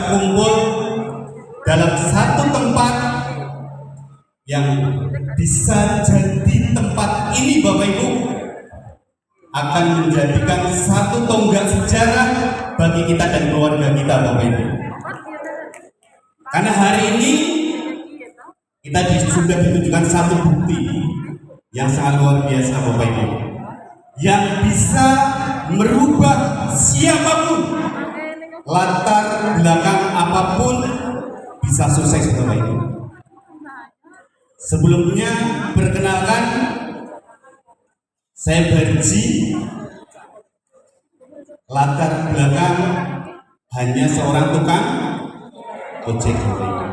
kumpul dalam satu tempat yang bisa jadi tempat ini Bapak Ibu akan menjadikan satu tonggak sejarah bagi kita dan keluarga kita Bapak Ibu. Karena hari ini kita sudah ditunjukkan satu bukti yang sangat luar biasa Bapak Ibu, yang bisa merubah siapapun, latar belakang apapun, bisa sukses Bapak Ibu. Sebelumnya perkenalkan, saya Barji, latar belakang hanya seorang tukang ojek Bapak Ibu.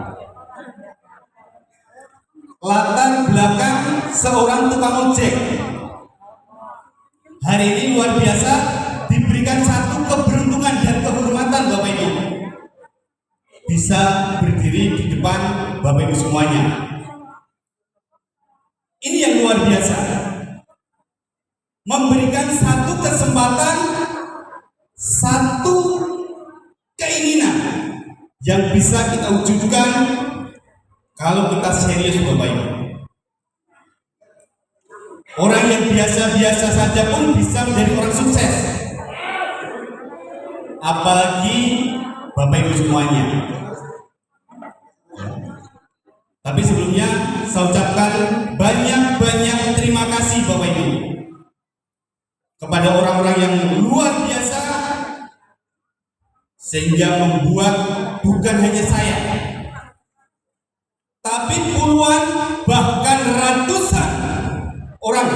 Latar belakang seorang tukang ojek hari ini luar biasa, diberikan satu keberuntungan dan kehormatan Bapak Ibu, bisa berdiri di depan Bapak Ibu semuanya. Ini yang luar biasa, memberikan satu kesempatan, satu keinginan yang bisa kita wujudkan kalau kita serius Bapak Ibu. Orang yang biasa-biasa saja pun bisa menjadi orang sukses, apalagi Bapak Ibu semuanya. Tapi sebelumnya saya ucapkan banyak-banyak terima kasih Bapak Ibu kepada orang-orang yang luar biasa, sehingga membuat bukan hanya saya, tapi puluhan bahkan ratusan orang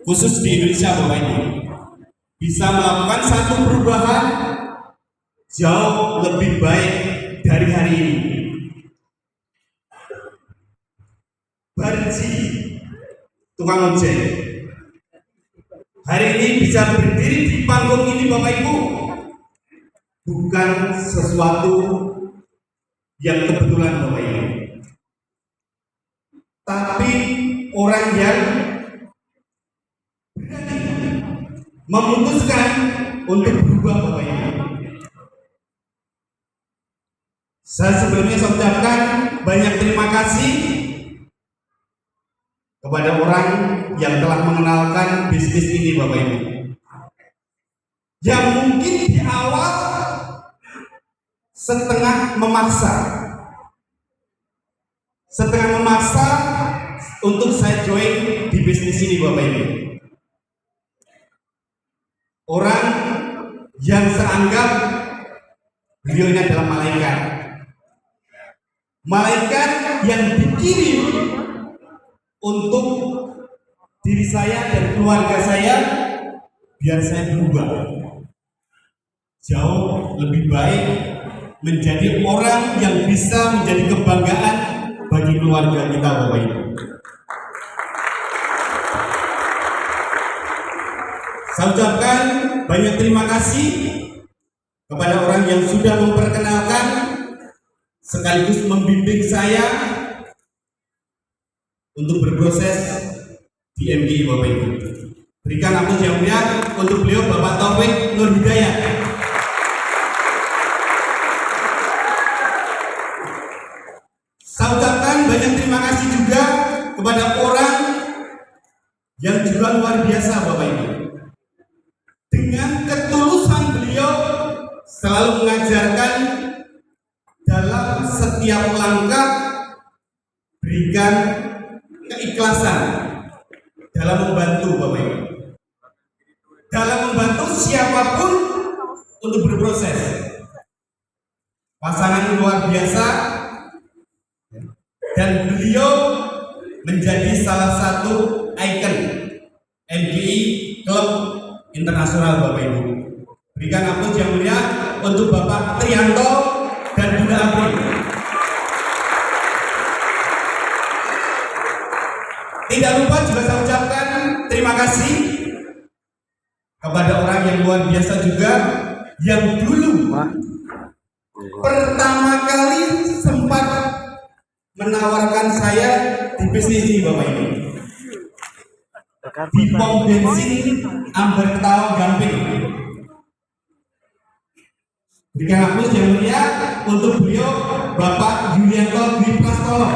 khusus di Indonesia Bapak Ibu bisa melakukan satu perubahan jauh lebih baik dari hari ini. Barji, tukang ojek, hari ini bisa berdiri di panggung ini Bapak Ibu bukan sesuatu yang kebetulan Bapak Ibu, tapi orang yang berani memutuskan untuk berubah Bapak Ibu. Saya sebelumnya ucapkan banyak terima kasih kepada orang yang telah mengenalkan bisnis ini Bapak Ibu, yang mungkin di awal setengah memaksa untuk saya join di bisnis ini Bapak Ibu. Orang yang seanggap beliau ini adalah malaikat yang dikirim untuk diri saya dan keluarga saya, biar saya berubah jauh lebih baik, menjadi orang yang bisa menjadi kebanggaan bagi keluarga kita Bapak Ibu. Saya ucapkan banyak terima kasih kepada orang yang sudah memperkenalkan sekaligus membimbing saya untuk berproses di MGI Bapak Ibu. Berikan aplaus yang meriah untuk beliau Bapak Taufik Nur Hidayat. Saya ucapkan banyak terima kasih juga kepada orang yang juga luar biasa Bapak Ibu. Dengan ketulusan beliau selalu mengajarkan dalam setiap langkah, berikan keikhlasan dalam membantu Bapak Ibu, dalam membantu siapapun untuk berproses. Pasangan luar biasa, dan beliau menjadi salah satu ikon MGI Klub Internasional Bapak Ibu. Berikan aplaus yang mulia untuk Bapak Trianto dan Bunda Apri. Tidak lupa juga saya ucapkan terima kasih kepada orang yang luar biasa juga, yang dulu pertama kali sempat menawarkan saya di bisnis ini Bapak Ibu, di pom bensin Amber Tawang Gamping. Berikan aplaus yang mulia untuk beliau Bapak Yulianto Dwi Prastowo.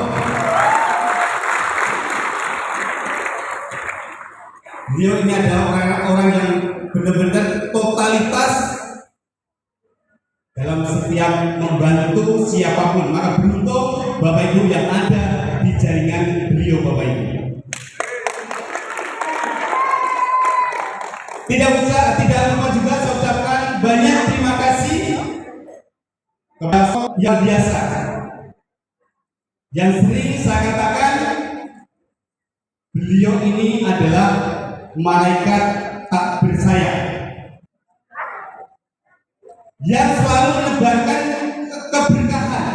Beliau ini adalah orang-orang yang benar-benar totalitas dalam setiap membantu siapapun. Maka beruntung Bapak Ibu yang ada di jaringan beliau Bapak Ibu. Tidak lupa juga saya ucapkan banyak terima kasih kepada yang biasa, yang sering saya katakan beliau ini adalah malaikat tak bersayap yang selalu menebarkan keberkahan,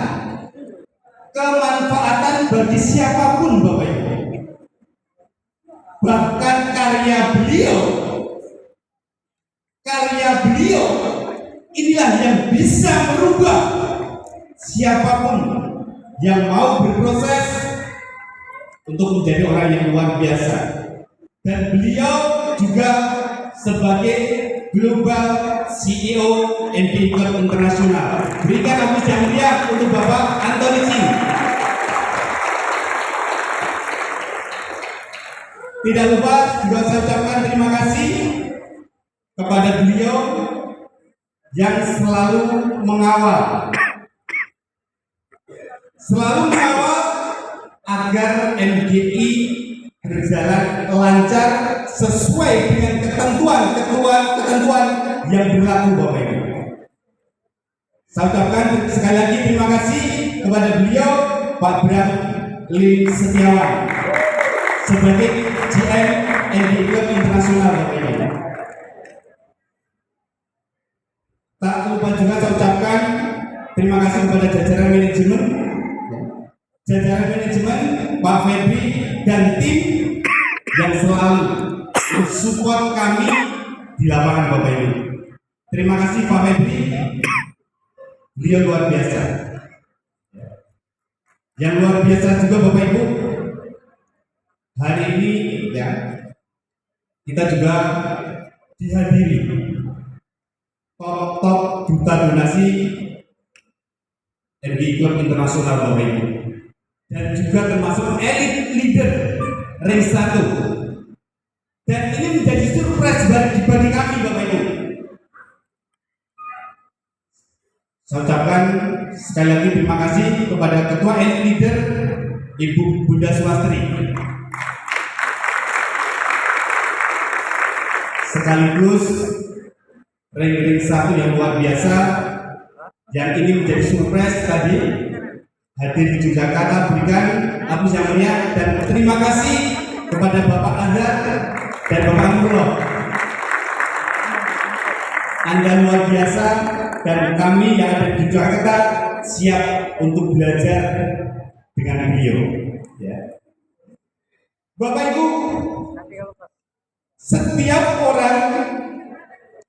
kemanfaatan bagi siapapun Bapak Ibu. Bahkan karya beliau inilah yang bisa merubah siapapun yang mau berproses untuk menjadi orang yang luar biasa. Dan beliau juga sebagai Global CEO NPI Club Internasional. Berikan aplaus yang meriah untuk Bapak Antoni Chin. Tidak lupa juga saya ucapkan terima kasih kepada beliau yang selalu mengawal agar MGI berjalan lancar sesuai dengan ketentuan yang berlaku Bapak Ibu. Saya ucapkan sekali lagi terima kasih kepada beliau Pak Bram Lim Setiawan sebagai GM NPI Club Internasional Bapak Ibu. Tak lupa juga saya ucapkan terima kasih kepada jajaran manajemen Pak Febri dan tim yang selalu support kami di lapangan Bapak Ibu. Terima kasih Pak Febri, beliau luar biasa. Yang luar biasa juga Bapak Ibu, hari ini ya kita juga dihadiri top duta donasi NPI Club Internasional Bapak Ibu, dan juga termasuk elite leader ring 1. Dan ini menjadi surprise bagi kami Bapak Ibu. Saya ucapkan sekali lagi terima kasih kepada Ketua elite leader Ibu Bunda Swastri, sekaligus ring 1 yang luar biasa, yang ini menjadi surprise tadi hadir di Jakarta. Berikan aplaus yang meriah dan terima kasih kepada Bapak Azhar dan Bapak Amrullah. Anda luar biasa dan kami yang ada di Jakarta siap untuk belajar dengan beliau. Ya. Bapak Ibu, setiap orang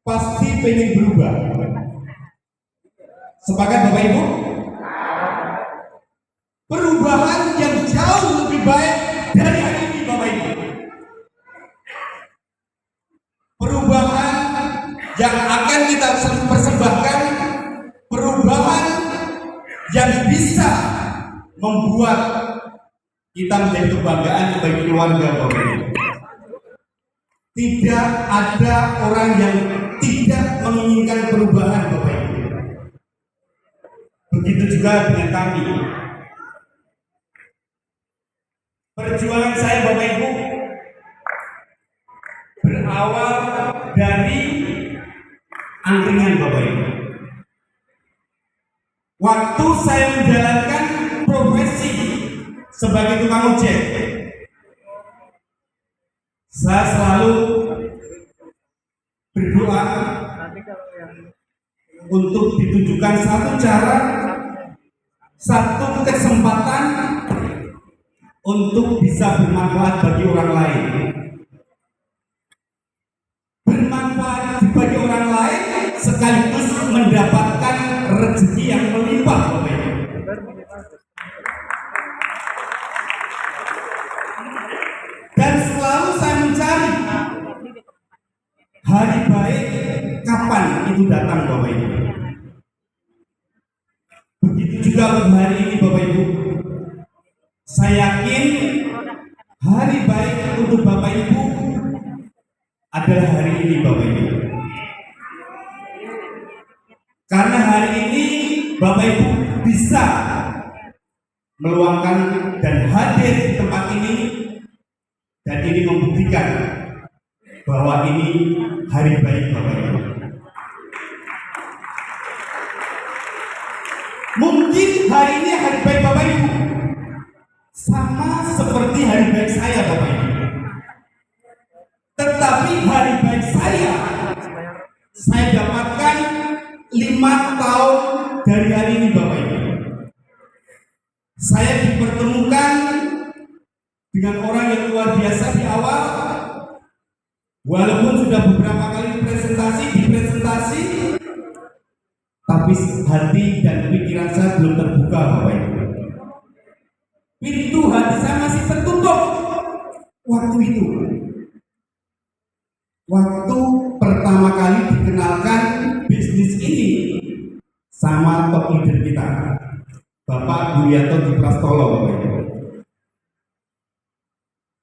pasti pengen berubah. Sepakat Bapak Ibu? Perubahan yang jauh lebih baik dari hari ini Bapak Ibu. Perubahan yang akan kita persembahkan, perubahan yang bisa membuat kita menjadi kebanggaan bagi keluarga Bapak Ibu. Tidak ada orang yang tidak menginginkan perubahan Bapak Ibu. Begitu juga dengan kami. Perjuangan saya Bapak Ibu berawal dari angkringan Bapak Ibu. Waktu saya menjalankan profesi sebagai tukang ojek, saya selalu berdoa untuk ditunjukkan satu cara, satu kesempatan untuk bisa bermanfaat bagi orang lain. Bermanfaat bagi orang lain sekaligus mendapatkan rezeki yang melimpah Bapak Ibu. Dan selalu saya mencari hari baik kapan itu datang Bapak Ibu. juga untuk hari ini Bapak Ibu. Saya yakin hari baik untuk Bapak Ibu adalah hari ini Bapak Ibu. Karena hari ini Bapak Ibu bisa meluangkan dan hadir di tempat ini, dan ini membuktikan bahwa ini hari baik Bapak Ibu. Mungkin hari ini hari baik Bapak Ibu sama seperti hari baik saya Bapak Ibu. Tetapi hari baik saya dapatkan 5 tahun dari hari ini Bapak Ibu. Saya dipertemukan dengan orang yang luar biasa di awal. Walaupun sudah beberapa kali dipresentasi, tapi hati dan pikiran saya belum terbuka Bapak Ibu. Pintu hati saya masih tertutup waktu itu. Waktu pertama kali dikenalkan bisnis ini sama top leader kita, Bapak Bulianto di Prastolo Bapak Ibu.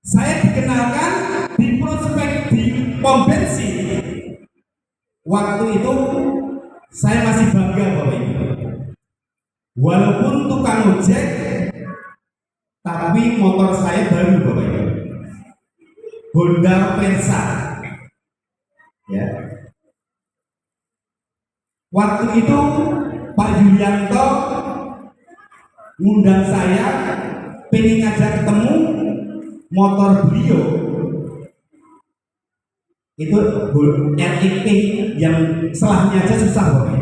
Saya dikenalkan di prospek di pom bensin. Waktu itu saya masih bangga Bapak Ibu. Walaupun tukang ojek, tapi motor saya baru Bapak Ibu. Honda Versa. Ya. Waktu itu Pak Yulianto ngundang saya, pengen ngajak ketemu motor beliau. Itu RXT yang selahnya aja susah Bapak.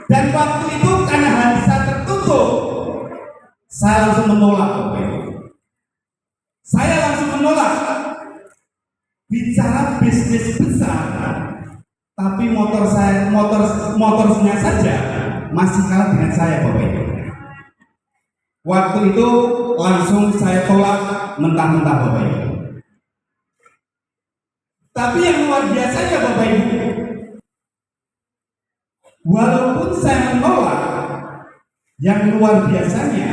Dan waktu itu karena hati saya tertutup, saya langsung menolak Bapak. Saya langsung menolak. Bicara bisnis besar, tapi motornya saja masih kalah dengan saya Bapak Ibu. Waktu itu langsung saya tolak mentah-mentah Bapak Ibu. Tapi yang luar biasanya Bapak Ibu, walaupun saya menolak, yang luar biasanya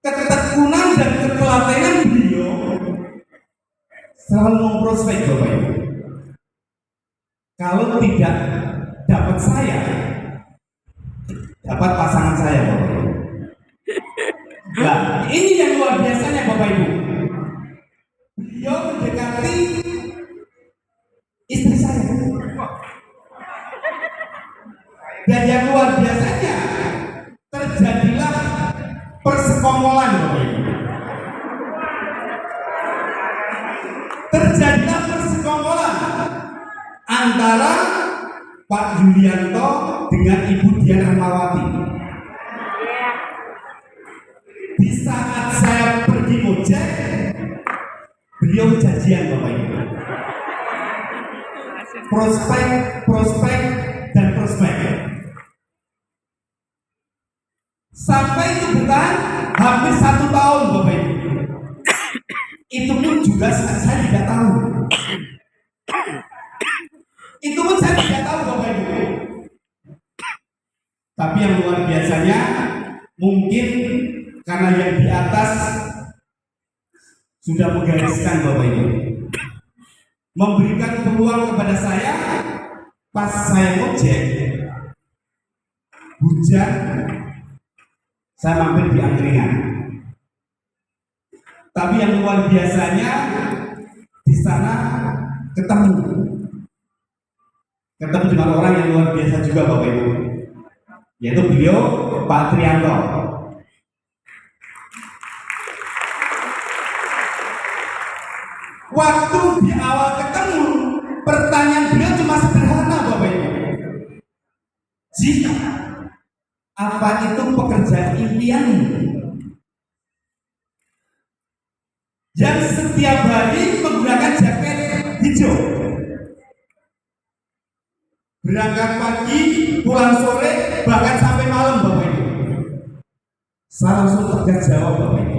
ketekunan dan ketelatenan beliau selalu memprospek Bapak Ibu. Kalau tidak dapat saya, dapat pasangan saya Bapak Ibu. Nah, ini yang luar biasanya Bapak Ibu. Beliau mendekati istri saya. Dan yang luar biasanya terjadilah persekongkolan Bapak Ibu. Terjadilah persekongkolan antara Pak Yulianto dengan Ibu Dian Rahmawati. Di saat saya pergi ngojek, beliau janjian Bapak Ibu. Prospek dan prospek. Sampai itu bertahan hampir 1 tahun Bapak Ibu. Itu pun juga saya tidak tahu. Itu pun saya tidak tahu Bapak Ibu. Tapi yang luar biasanya mungkin karena yang di atas sudah menggariskan Bapak Ibu, memberikan peluang kepada saya pas saya ngojek hujan, saya mampir di angkringan. Tapi yang luar biasanya di sana ketemu dengan orang yang luar biasa juga Bapak Ibu, yaitu beliau Pak Trianto. Waktu di awal ketemu, pertanyaan beliau cuma sederhana Bapak Ibu. Jika apa itu pekerjaan impianmu yang setiap hari menggunakan jaket hijau, berangkat pagi, pulang sore, bahkan sampai malam Bapak Ibu? Saya langsung tegas jawab Bapak Ibu,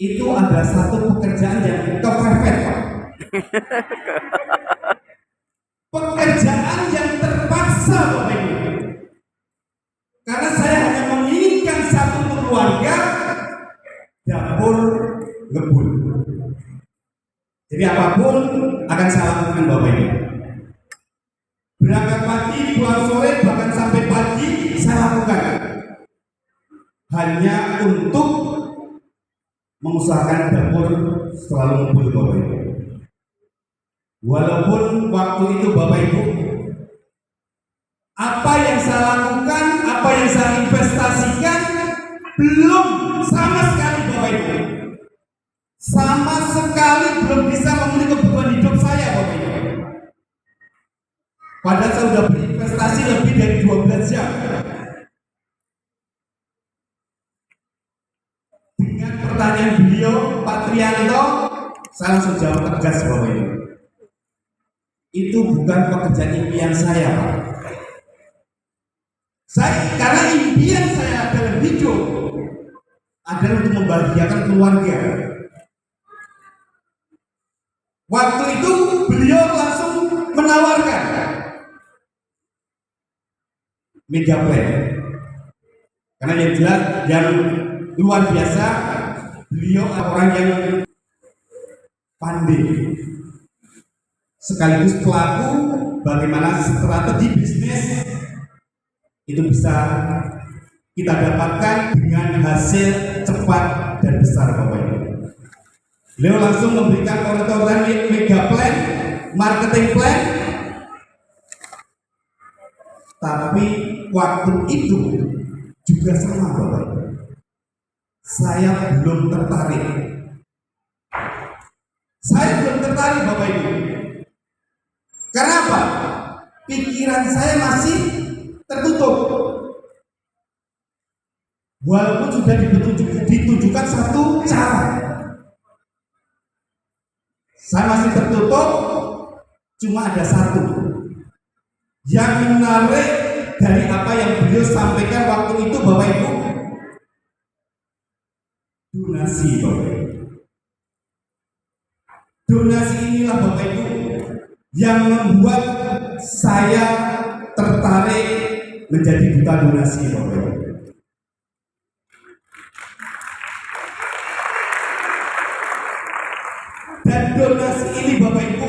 itu ada satu pekerjaan yang kepepet Pak. Pekerjaan yang terpaksa Jadi apapun akan saya lakukan Bapak Ibu. Berangkat pagi, pulang sore, bahkan sampai pagi saya lakukan. Hanya untuk mengusahakan dapur selalu ngumpul Bapak Ibu. Walaupun waktu itu Bapak Ibu, apa yang saya lakukan, apa yang saya investasikan belum sama sekali Bapak Ibu. Sama sekali belum bisa memenuhi kebutuhan hidup saya Bapak Ibu. Padahal saya sudah berinvestasi lebih dari 12 jam. Dengan pertanyaan beliau, Pak Trianto, saya langsung jawab tegas Bapak Ibu. Itu bukan pekerjaan impian saya Pak. Karena impian saya dalam hidup adalah untuk membahagiakan keluarga. Waktu itu beliau langsung menawarkan Mega Plan. Karena yang jelas yang luar biasa, beliau orang yang pandai sekaligus pelaku bagaimana strategi bisnis itu bisa kita dapatkan dengan hasil cepat dan besar Bapak Ibu. Beliau langsung memberikan pengetahuan Mega Plan, marketing plan, tapi waktu itu juga sama Bapak Ibu. Saya belum tertarik. Saya belum tertarik Bapak Ibu. Karena apa? Pikiran saya masih tertutup. Walaupun sudah ditunjukkan satu cara, saya masih tertutup. Cuma ada satu yang menarik dari apa yang beliau sampaikan waktu itu Bapak Ibu. Donasi Bapak Ibu. Donasi inilah Bapak Ibu yang membuat saya tertarik menjadi duta donasi Bapak Ibu. Dan donasi ini Bapak Ibu,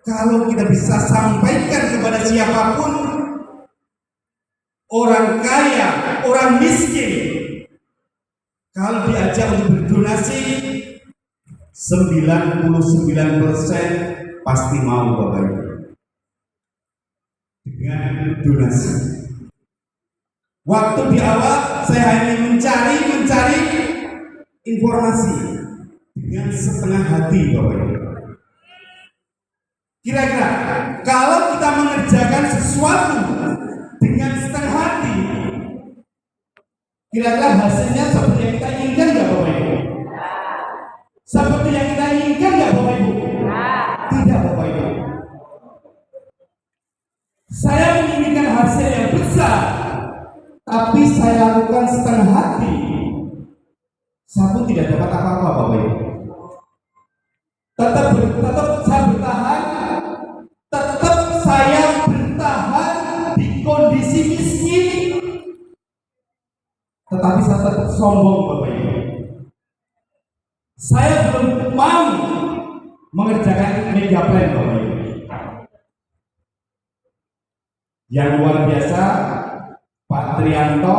kalau kita bisa sampaikan kepada siapapun, orang kaya, orang miskin, kalau diajak untuk berdonasi 99% pasti mau Bapak Ibu dengan donasi. Waktu di awal saya hanya mencari informasi dengan setengah hati Bapak Ibu. Kira-kira kalau kita mengerjakan sesuatu dengan setengah hati, kira-kira hasilnya seperti yang kita inginkan nggak Bapak Ibu? Seperti yang kita inginkan nggak Bapak Ibu? Tidak Bapak Ibu. Saya menginginkan hasil yang besar, tapi saya lakukan setengah hati. Saya pun tidak dapat apa-apa Bapak Ibu. Tetap saya bertahan, tetap saya bertahan di kondisi miskin, tetapi saya tetap sombong Bapak Ibu. Saya belum mau mengerjakan Mega Plan Bapak Ibu. Yang luar biasa, Pak Trianto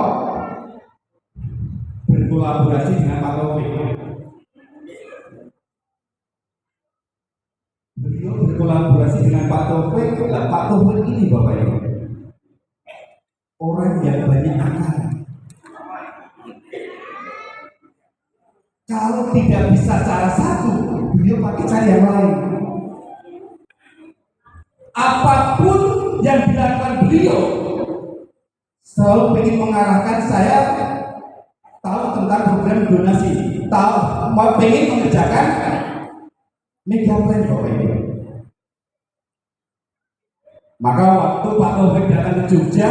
berkolaborasi dengan Pak Taufik. Beliau berkolaborasi dengan Pak Taufik. Pak Taufik ini Bapak Ibu, orang yang banyak akal. Kalau tidak bisa cara satu, beliau pakai cara yang lain. Apapun yang dilakukan beliau selalu ingin mengarahkan saya tahu tentang program donasi, ingin mengerjakan Mega Plan Bapak Ibu. Maka waktu Pak Taufik datang ke Jogja,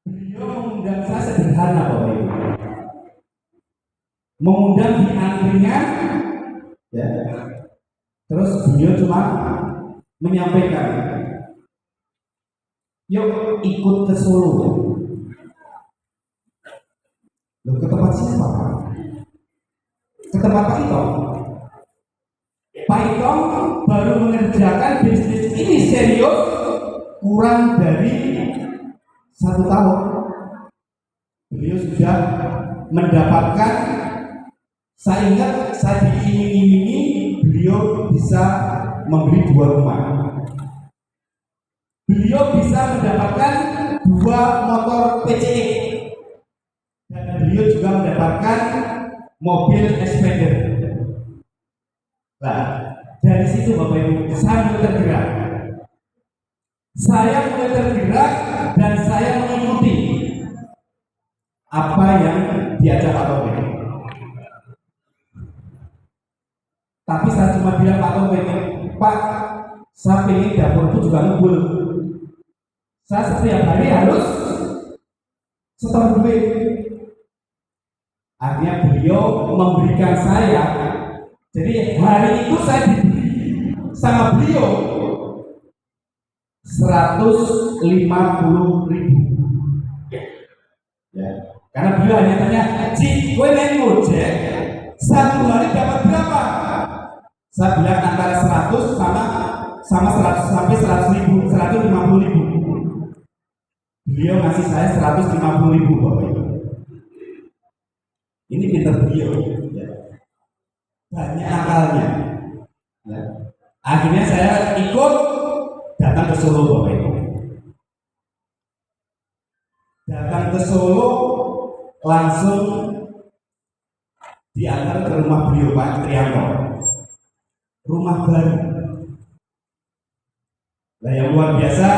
beliau mengundang saya sederhana Bapak Ibu. Mengundang di angkringan, ya. Terus beliau cuma menyampaikan, yuk ikut ke Solo. Loh, ke tempat siapa Pak? Ke tempat Pak Ito? Pak Itong baru mengerjakan bisnis ini serius kurang dari 1 tahun. Beliau sudah mendapatkan, saya ingat saya diiming-imingi beliau bisa membeli 2 rumah. Beliau bisa mendapatkan 2 motor PCX dan beliau juga mendapatkan mobil Expander. Nah, dari situ Bapak Ibu saya mulai tergerak. Saya mulai tergerak dan saya mengikuti apa yang diajak Pak Taufik. Tapi saya cuma bilang Pak Taufik, Pak, saya ingin dapur itu juga ngebul. Saya setiap hari harus setor duit. Akhirnya beliau memberikan saya, jadi hari itu saya diberi sama beliau 150.000. Ya. Karena beliau hanya tanya, Ci, gue main ngojek, 1 hari dapat berapa? Saya bilang antara 100 sama 100 sampai 100.000, 150.000. Beliau ngasih saya 150.000 Bapak Ibu. Ini pintar beliau, ya. Banyak akalnya. Ya. Akhirnya saya ikut datang ke Solo Bapak Ibu. Datang ke Solo langsung diantar ke rumah beliau Pak Trianto. Rumah baru. Nah yang luar biasa,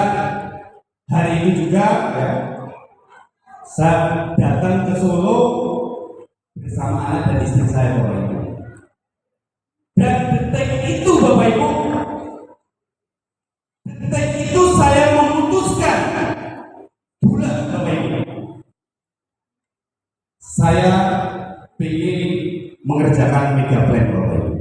hari ini juga ya, saya datang ke Solo bersama anak dan istri saya Bapak Ibu. Dan detik itu Bapak Ibu, detik itu saya memutuskan bulan Bapak Ibu, saya ingin mengerjakan mega plan Bapak Ibu.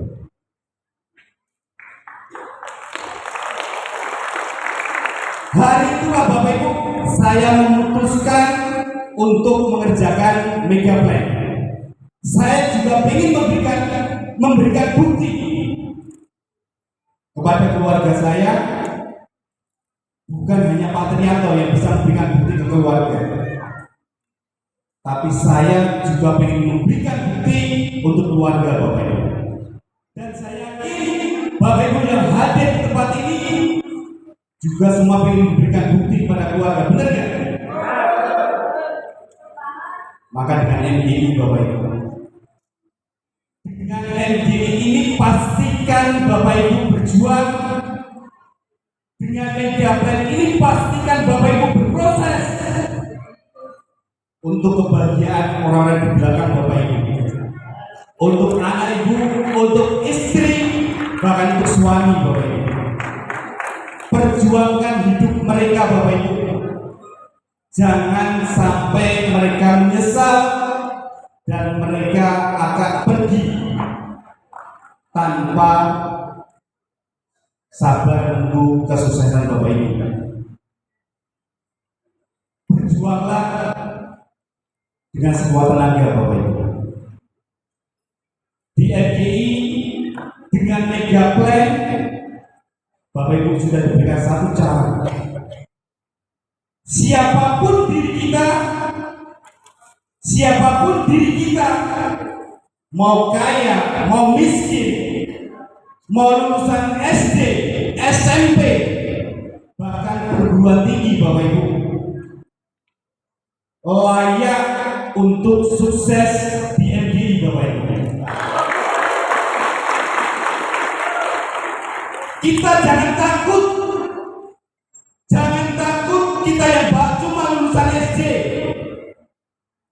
Hari itulah Bapak Ibu saya memutuskan untuk mengerjakan mega plan. Saya juga ingin memberikan bukti kepada keluarga saya, bukan hanya Pak Trianto yang bisa memberikan bukti ke keluarga, tapi saya juga ingin memberikan bukti untuk keluarga Bapak Ibu. Dan saya yakin Bapak Ibu yang hadir di tempat ini juga semua ingin memberikan bukti kepada keluarga, benar nggak? Maka dengan MGI Bapak Ibu, dengan MGI ini pastikan Bapak Ibu berjuang. Dengan mega plan ini pastikan Bapak Ibu berproses untuk kebahagiaan orang-orang di belakang Bapak Ibu, untuk anak ibu, untuk istri, bahkan untuk suami Bapak Ibu. Perjuangkan hidup mereka Bapak Ibu. Jangan sampai mereka menyesal dan mereka akan pergi tanpa sabar menunggu kesuksesan Bapak Ibu. Berjuanglah dengan sekuat tenaga Bapak Ibu. Di FGI dengan mega plan Bapak Ibu sudah diberikan satu cara. Siapapun diri kita, mau kaya, mau miskin, mau lulusan SD, SMP, bahkan perguruan tinggi Bapak Ibu, layak untuk sukses di MGI Bapak Ibu. Kita jangan takut kita yang cuma lulusan SD.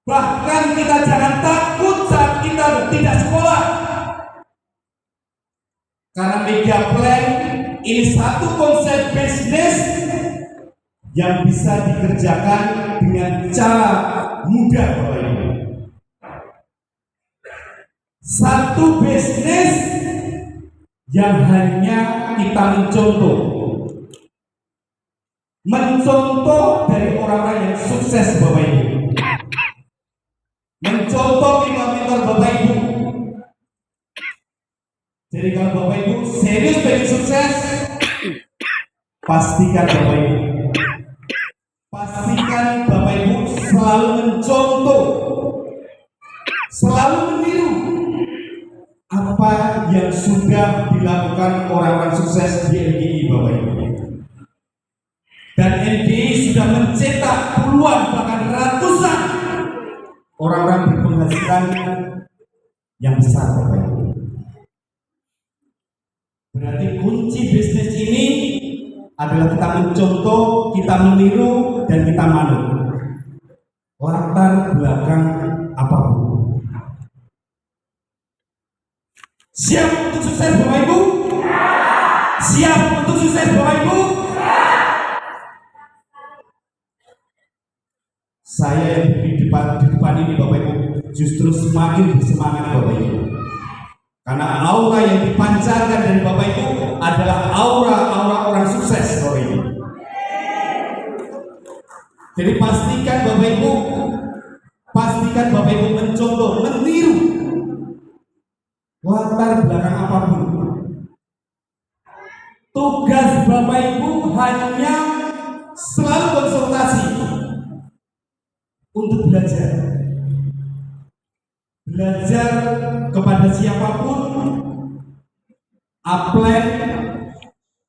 Bahkan kita jangan takut saat kita tidak sekolah. Karena mega plan ini satu konsep bisnis yang bisa dikerjakan dengan cara mudah Bapak Ibu. Satu bisnis yang hanya kita mencontoh dari orang-orang yang sukses Bapak Ibu, mencontoh mentor Bapak Ibu. Jadi Jadi kalau Bapak Ibu serius pengen sukses, pastikan Bapak Ibu selalu mencontoh, selalu meniru apa yang sudah dilakukan orang-orang sukses di MGI Bapak Ibu. Dan MGI sudah mencetak puluhan bahkan ratusan orang-orang berpenghasilan yang besar Bapak Ibu. Berarti kunci bisnis ini adalah kita mencontoh, kita meniru, dan kita manut. Latar belakang apapun. Siap untuk sukses Bapak Ibu? Siap untuk sukses Bapak Ibu? Saya yang di depan ini Bapak Ibu justru semakin bersemangat Bapak Ibu. Karena aura yang dipancarkan dari Bapak Ibu adalah aura orang sukses Bapak Ibu. Jadi pastikan Bapak Ibu mencontoh, meniru latar belakang apapun. Tugas Bapak Ibu hanya selalu konsultasi untuk belajar kepada siapapun, upline,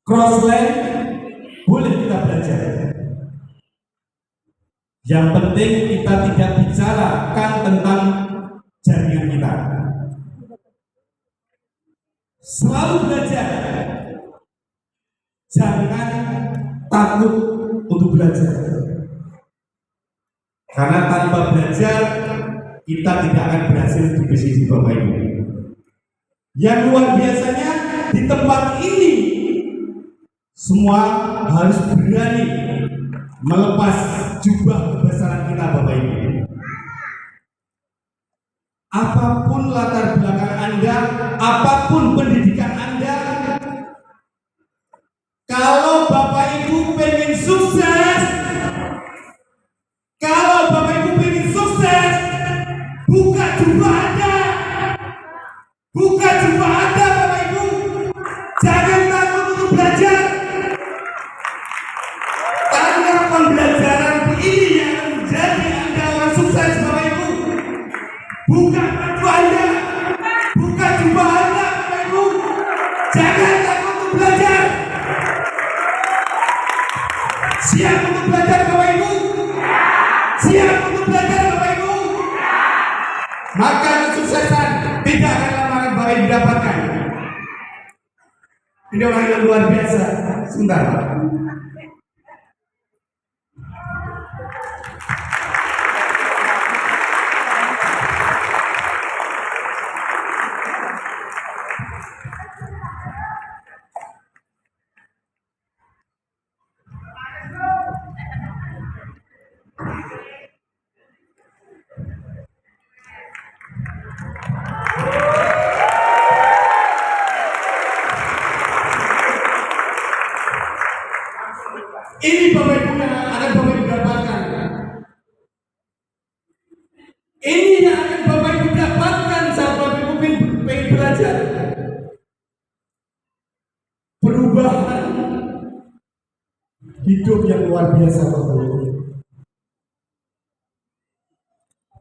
crossline, boleh kita belajar. Yang penting kita tidak bicarakan tentang jaringan kita. Selalu belajar, jangan takut untuk belajar. Karena tanpa belajar kita tidak akan berhasil di bisnis Bapak Ibu. Yang luar biasanya di tempat ini semua harus berani melepas jubah kebesaran kita Bapak Ibu. Apapun latar belakang Anda, apapun pendidikan Anda, kalau Bapak Ibu pengen sukses, buka jubah Anda, Bapak Ibu. Jangan takut untuk belajar. Karena pembelajaran ini yang menjadi Anda orang sukses Bapak Ibu. Buka baju Anda, buka jubah Anda Bapak Ibu. Jangan takut untuk belajar. Siap untuk belajar Bapak Ibu? Siap untuk belajar Bapak Ibu? Maka kesuksesan tidak akan lama Bapak Ibu dapatkan. Ini orang yang luar biasa. Sebentar Pak. Ini Bapak Ibu yang akan Bapak Ibu dapatkan. Ini yang akan Bapak Ibu dapatkan saat Bapak Ibu pengen belajar. Perubahan hidup yang luar biasa Bapak Ibu.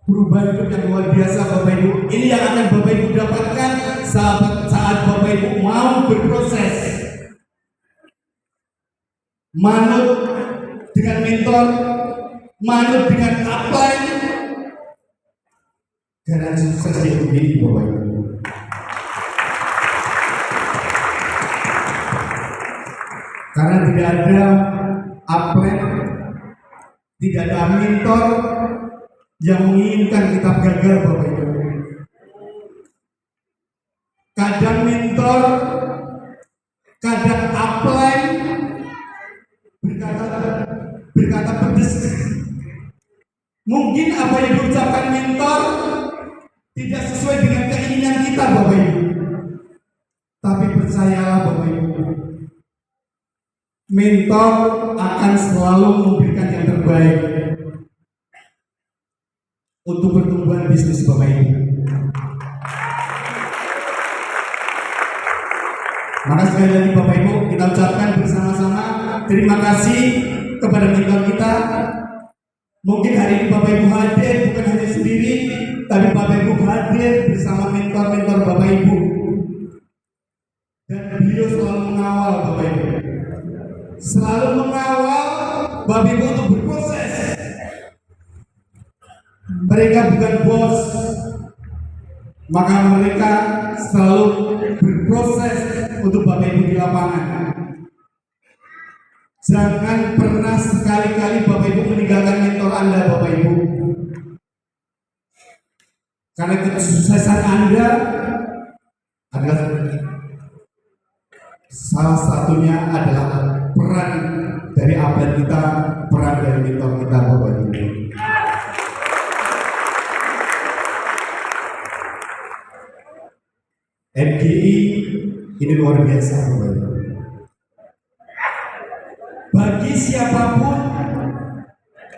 Perubahan hidup yang luar biasa Bapak Ibu. Ini yang akan Bapak Ibu dapatkan saat Bapak Ibu mau berproses. Manut dengan mentor, manut dengan upline, garansi sukses di MGI Bapak Ibu. Karena tidak ada upline, tidak ada mentor yang menginginkan kita gagal Bapak Ibu. Kadang mentor, kadang upline berkata pedes. Mungkin apa yang diucapkan mentor tidak sesuai dengan keinginan kita Bapak Ibu. Tapi percayalah Bapak Ibu, mentor akan selalu memberikan yang terbaik untuk pertumbuhan bisnis Bapak Ibu. Maka sekali lagi Bapak Ibu, kita ucapkan bersama-sama terima kasih kepada mentor kita. Mungkin hari ini Bapak Ibu hadir bukan hanya sendiri, tapi Bapak Ibu hadir bersama mentor-mentor Bapak Ibu. Dan beliau selalu mengawal Bapak Ibu. Selalu mengawal Bapak Ibu untuk berproses. Mereka bukan bos, maka mereka selalu berproses untuk Bapak Ibu di lapangan. Jangan pernah sekali-kali Bapak Ibu meninggalkan mentor Anda Bapak Ibu. Karena kesuksesan Anda adalah salah satunya adalah peran dari atlet kita, peran dari mentor kita Bapak Ibu. MGI ini luar biasa Bapak Ibu.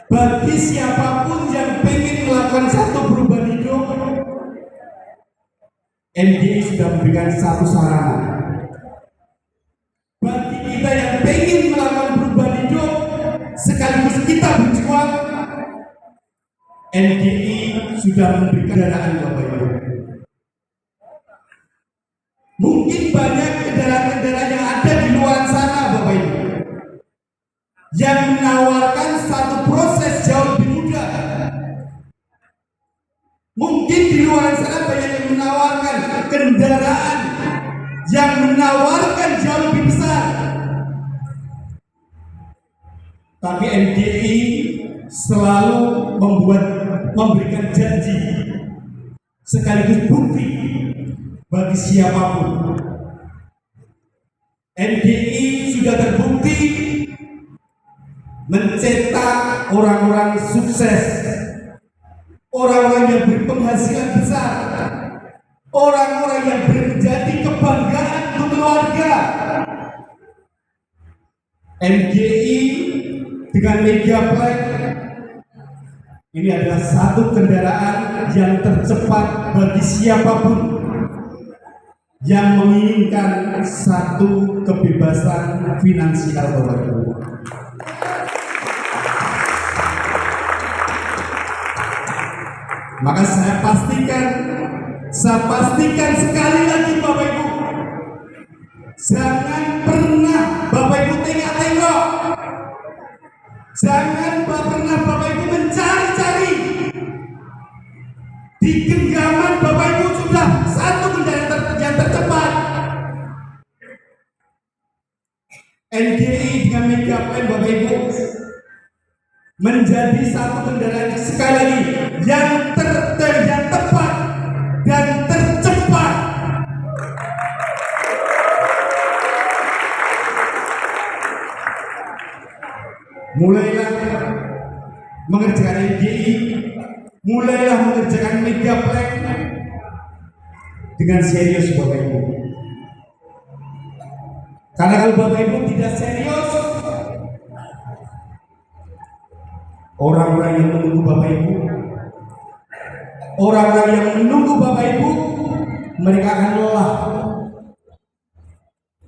Bagi siapapun yang pengen melakukan satu perubahan hidup, MGI sudah memberikan satu sarana. Bagi kita yang pengen melakukan perubahan hidup sekaligus kita berjuang, MGI sudah memberikan kendaraan Bapak Ibu. Mungkin banyak kendaraan-kendaraan yang ada di luar sana Bapak Ibu yang menawarkan satu proses jauh lebih mudah. Mungkin di luar sana banyak yang menawarkan kendaraan yang menawarkan jauh lebih besar. Tapi MGI selalu memberikan janji sekaligus bukti bagi siapapun. MGI sudah terbukti mencetak orang-orang sukses, orang-orang yang berpenghasilan besar, orang-orang yang menjadi kebanggaan untuk keluarga. MGI dengan Megaplex ini adalah satu kendaraan yang tercepat bagi siapapun yang menginginkan satu kebebasan finansial Bapak Ibu. Maka saya pastikan sekali lagi Bapak Ibu, jangan pernah Bapak Ibu tengok-tengok, jangan pernah Bapak Ibu mencari-cari. Di genggaman Bapak Ibu sudah satu kendaraan yang tercepat. MGI dengan Megaplex Bapak Ibu menjadi satu kendaraan sekali lagi yang tepat dan tercepat. Mulailah mengerjakan MGI, mulailah mengerjakan Megaplex dengan serius Bapak Ibu. Karena kalau Bapak Ibu tidak serius, orang-orang yang menunggu Bapak Ibu, mereka akan lelah.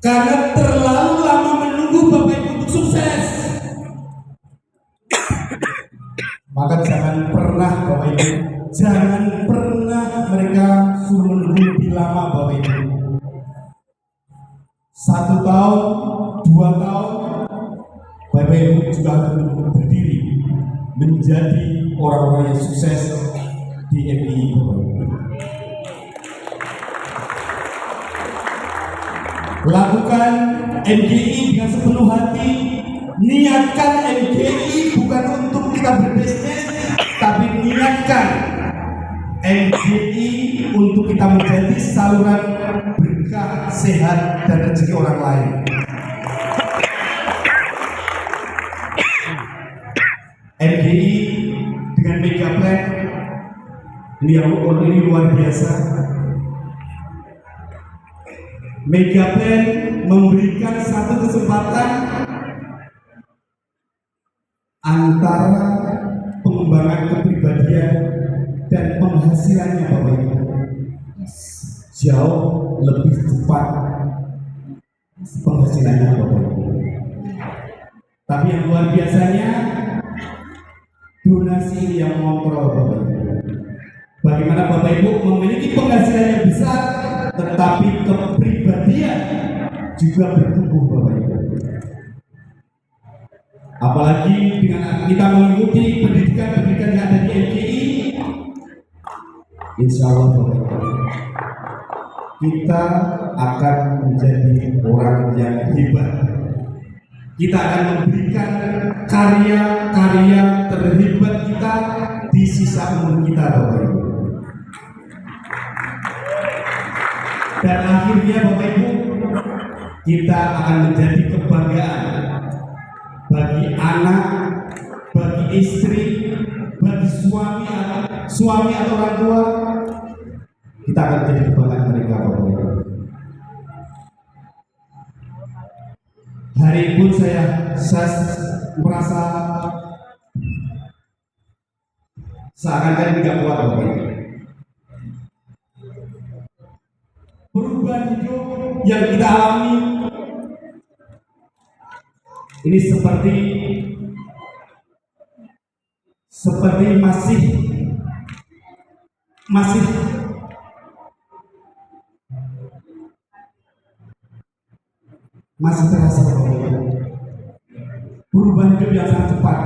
Karena terlalu lama menunggu Bapak Ibu untuk sukses. Maka jangan pernah Bapak Ibu, jangan pernah mereka suruh menunggu lebih lama Bapak Ibu. 1 tahun, 2 tahun, Bapak Ibu juga akan berdiri menjadi orang-orang yang sukses di MGI Bapak Ibu. Lakukan MGI dengan sepenuh hati. Niatkan MGI bukan untuk kita berbisnis, tapi niatkan MGI untuk kita menjadi saluran berkah, sehat, dan rezeki orang lain. MGI dengan Megaplex ini luar biasa. Megaplex memberikan satu kesempatan antara pengembangan kepribadian dan penghasilannya Bapak Ibu jauh lebih cepat penghasilannya Bapak Ibu. Tapi yang luar biasanya donasi yang mengontrol Bapak Ibu. Bagaimana Bapak Ibu memiliki penghasilan yang besar, tetapi kepribadian juga bertumbuh Bapak Ibu. Apalagi dengan kita mengikuti pendidikan-pendidikan yang ada di MGI, insya Allah Bapak Ibu, kita akan menjadi orang yang hebat. Kita akan memberikan karya-karya terhebat kita di sisa umur kita Bapak Ibu. Dan akhirnya Bapak Ibu, kita akan menjadi kebanggaan bagi anak, bagi istri, bagi suami atau orang tua. Kita akan menjadi kebanggaan mereka Bapak Ibu. Hari pun saya merasa seakan-akan tidak kuat Bapak Ibu. Perubahan hidup yang kita alami ini seperti masih terasa Bapak Ibu. Perubahan hidup yang sangat cepat.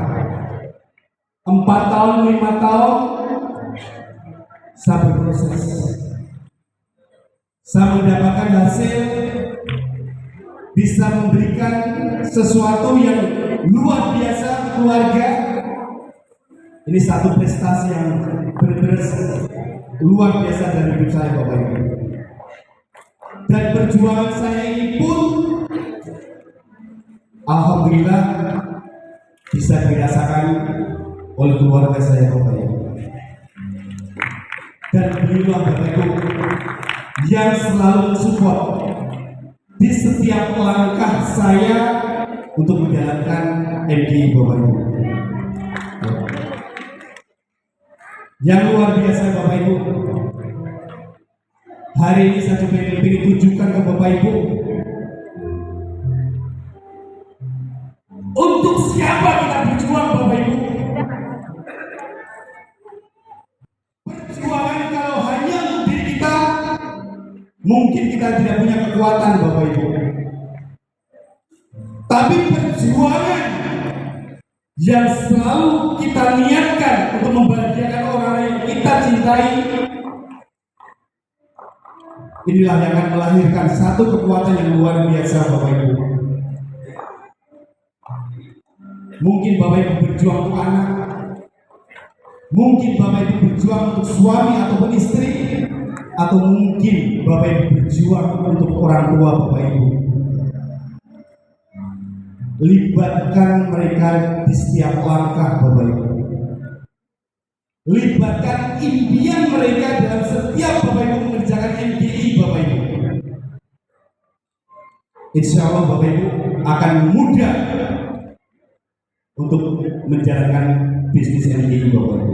4 tahun, 5 tahun saya berproses. Saya mendapatkan hasil, bisa memberikan sesuatu yang luar biasa keluarga. Ini satu prestasi yang benar-benar luar biasa dari hidup saya Bapak Ibu. Dan perjuangan saya ini pun alhamdulillah bisa dirasakan oleh keluarga saya Bapak Ibu. Dan beliau Bapak Ibu yang selalu support di setiap langkah saya untuk menjalankan MGI Bapak Ibu. Yang luar biasa Bapak Ibu, hari ini saya coba ingin tunjukkan ke Bapak Ibu untuk siapa kita berjuang Bapak Ibu. Perjuangan kalau hanya untuk diri kita, mungkin kita tidak punya kekuatan Bapak Ibu. Tapi perjuangan yang selalu kita niatkan untuk membahagiakan orang yang kita cintai, inilah yang akan melahirkan satu kekuatan yang luar biasa Bapak Ibu. Mungkin Bapak Ibu berjuang untuk anak, mungkin Bapak Ibu berjuang untuk suami ataupun istri, atau mungkin Bapak Ibu berjuang untuk orang tua Bapak Ibu. Libatkan mereka di setiap langkah Bapak Ibu. Libatkan impian mereka dalam setiap Bapak Ibu mengerjakan MGI Bapak Ibu. Insya Allah Bapak Ibu akan mudah untuk menjalankan bisnis MGI Bapak Ibu.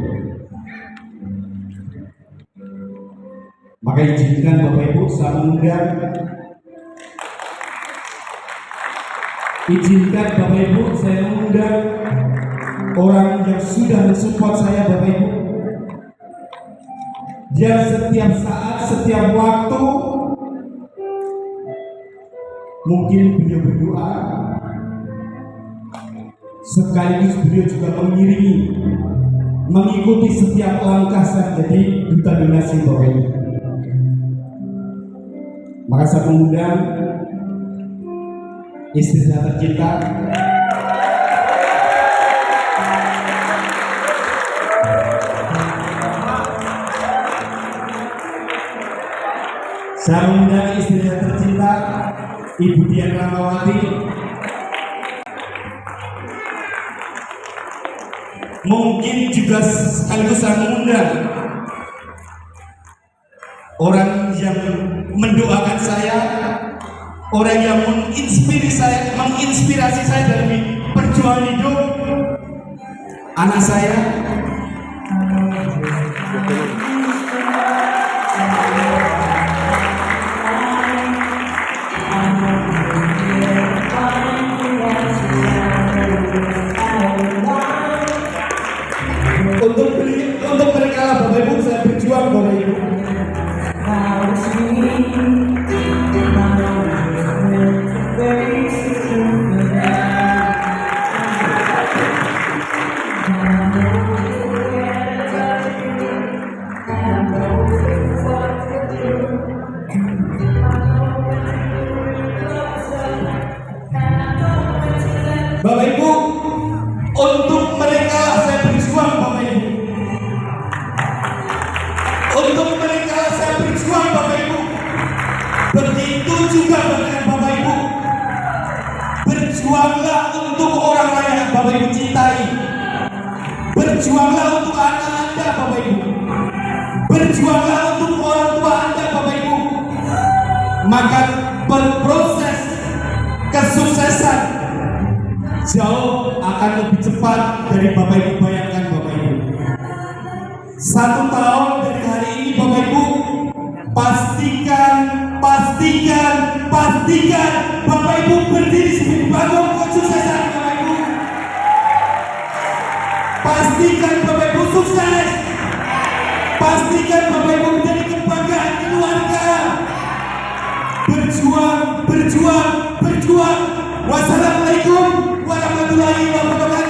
Maka izinkan Bapak Ibu saya mengundang, saya mengundang orang yang sudah mensupport saya Bapak Ibu, yang setiap saat, setiap waktu mungkin beliau berdoa, sekaligus beliau juga mengiringi, mengikuti setiap langkah saya jadi duta donasi Bapak Ibu. Maka saya mengundang istri saya tercinta, Ibu Dian Ramawati. Mungkin juga sekaligus saya mengundang orang yang mendoakan saya, orang yang menginspirasi saya dalam perjuangan hidup, anak saya. Bapak Ibu cintai. Berjuanglah untuk anak Anda Bapak Ibu. Berjuanglah untuk orang tua Anda Bapak Ibu. Maka proses kesuksesan jauh akan lebih cepat dari Bapak Ibu bayangkan Bapak Ibu. 1 tahun dari hari ini Bapak Ibu, pastikan Bapak Ibu berdiri sebagai bangun kesuksesan Bapak Ibu. Pastikan Bapak Ibu sukses. Pastikan Bapak Ibu menjadi kebanggaan keluarga. Berjuang. Wassalamualaikum warahmatullahi wabarakatuh.